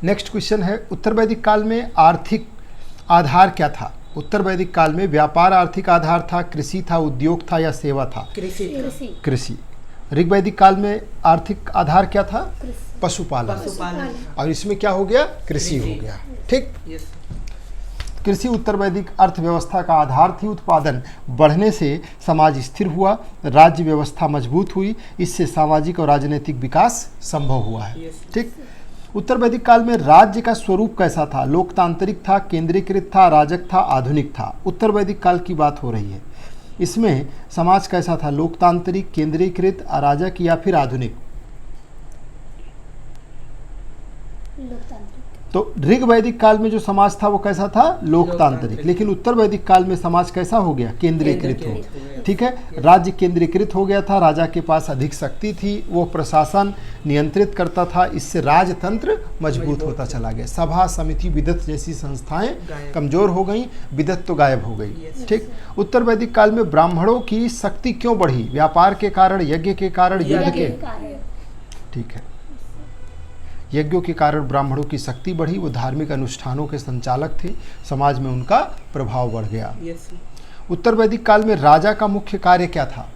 Next question है, उत्तर वैदिक काल में आर्थिक आधार क्या था? उत्तर वैदिक काल में व्यापार आर्थिक आधार था, कृषि था, उद्योग था या सेवा था? कृषि। ऋग वैदिक काल में आर्थिक आधार क्या था? पशुपालन। और इसमें क्या हो गया? कृषि हो गया। ठीक। कृषि उत्तर वैदिक अर्थव्यवस्था का आधार थी। उत्पादन बढ़ने से समाज स्थिर हुआ, राज्य व्यवस्था मजबूत हुई, इससे सामाजिक और राजनीतिक विकास संभव हुआ है। ठीक। उत्तर वैदिक काल में राज्य का स्वरूप कैसा था? लोकतांत्रिक था, केंद्रीकृत था, अराजक था, आधुनिक था? उत्तर वैदिक काल की बात हो रही है। इसमें समाज कैसा था? लोकतांत्रिक, केंद्रीकृत, अराजक या फिर आधुनिक? तो ऋग वैदिक काल में जो समाज था वो कैसा था? लोकतांत्रिक। लेकिन उत्तर वैदिक काल में समाज कैसा हो गया? केंद्रीकृत हो गया। ठीक है, राज्य केंद्रीकृत हो गया था, राजा के पास अधिक शक्ति थी, वो प्रशासन नियंत्रित करता था, इससे राजतंत्र मजबूत होता चला गया। सभा, समिति, विदत जैसी संस्थाएं कमजोर हो गई, विदत तो गायब हो गई। ठीक। उत्तर वैदिक काल में ब्राह्मणों की शक्ति क्यों बढ़ी? व्यापार के कारण, यज्ञ के कारण, युद्ध के? ठीक है, यज्ञों के कारण ब्राह्मणों की शक्ति बढ़ी, वो धार्मिक अनुष्ठानों के संचालक थे, समाज में उनका प्रभाव बढ़ गया। उत्तर वैदिक काल में राजा का मुख्य कार्य क्या था?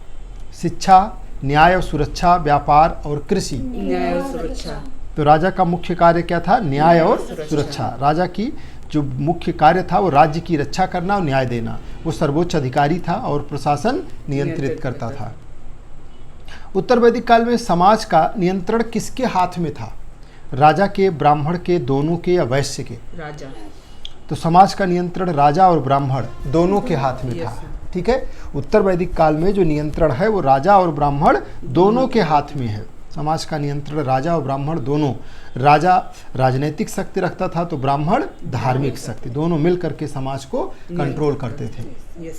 शिक्षा, न्याय और सुरक्षा, व्यापार और कृषि? न्याय और सुरक्षा। तो राजा का मुख्य कार्य क्या था? न्याय और सुरक्षा। राजा की जो मुख्य कार्य था वो राज्य की रक्षा करना और न्याय देना। वो सर्वोच्च अधिकारी था और प्रशासन नियंत्रित करता था। उत्तर वैदिक काल में समाज का नियंत्रण किसके हाथ में था? राजा के, ब्राह्मण के, दोनों के या वैश्य के? राजा। तो समाज का नियंत्रण राजा और ब्राह्मण दोनों के हाथ में था। ठीक है, उत्तर वैदिक काल में जो नियंत्रण है वो राजा और ब्राह्मण दोनों के हाथ में है। समाज का नियंत्रण राजा और ब्राह्मण दोनों। राजा राजनीतिक शक्ति रखता था तो ब्राह्मण धार्मिक शक्ति, दोनों मिल करके समाज को कंट्रोल करते थे।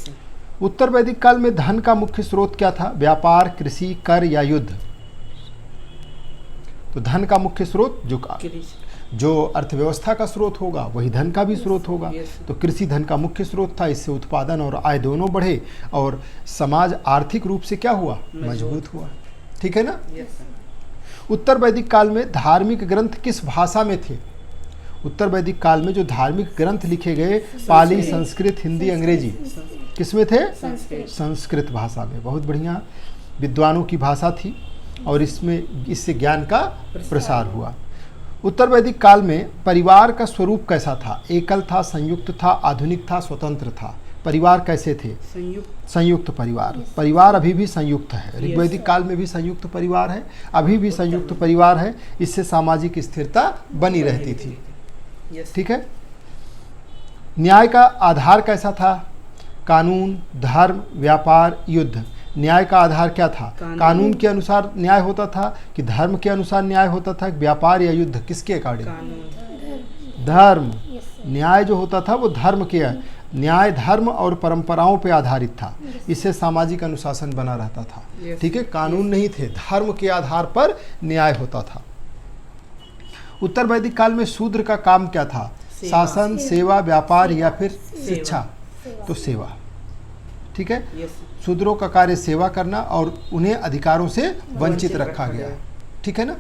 उत्तर वैदिक काल में धन का मुख्य स्रोत क्या था? व्यापार, कृषि, कर या युद्ध? तो धन का मुख्य स्रोत जो अर्थव्यवस्था का स्रोत होगा वही धन का भी स्रोत होगा। तो कृषि धन का मुख्य स्रोत था, इससे उत्पादन और आय दोनों बढ़े और समाज आर्थिक रूप से क्या हुआ? मजबूत हुआ। ठीक है ना। उत्तर वैदिक काल में धार्मिक ग्रंथ किस भाषा में थे? उत्तर वैदिक काल में जो धार्मिक ग्रंथ लिखे गए, पाली, संस्कृत, हिंदी, अंग्रेजी, किसमें थे? संस्कृत भाषा में। बहुत बढ़िया, विद्वानों की भाषा थी और इससे ज्ञान का प्रसार हुआ। उत्तर वैदिक काल में परिवार का स्वरूप कैसा था? एकल था, संयुक्त था, आधुनिक था, स्वतंत्र था? परिवार कैसे थे? संयुक्त परिवार। परिवार अभी भी संयुक्त है, ऋग वैदिक काल में भी संयुक्त परिवार है, अभी भी संयुक्त परिवार है, इससे सामाजिक स्थिरता बनी रहती थी। ठीक है। न्याय का आधार कैसा था? कानून, धर्म, व्यापार, युद्ध? न्याय का आधार क्या था? कानून के अनुसार न्याय होता था कि धर्म के अनुसार न्याय होता था? व्यापार या युद्ध, किसके अकॉर्डिंग? धर्म। न्याय जो होता था वो धर्म के, न्याय धर्म और परंपराओं पे आधारित था, इससे सामाजिक अनुशासन बना रहता था। ठीक है, कानून नहीं थे, धर्म के आधार पर न्याय होता था। उत्तर वैदिक काल में शूद्र का काम क्या था? शासन, सेवा, व्यापार या फिर शिक्षा? तो सेवा। ठीक है, शूद्रों का कार्य सेवा करना और उन्हें अधिकारों से वंचित रखा गया। ठीक है ना।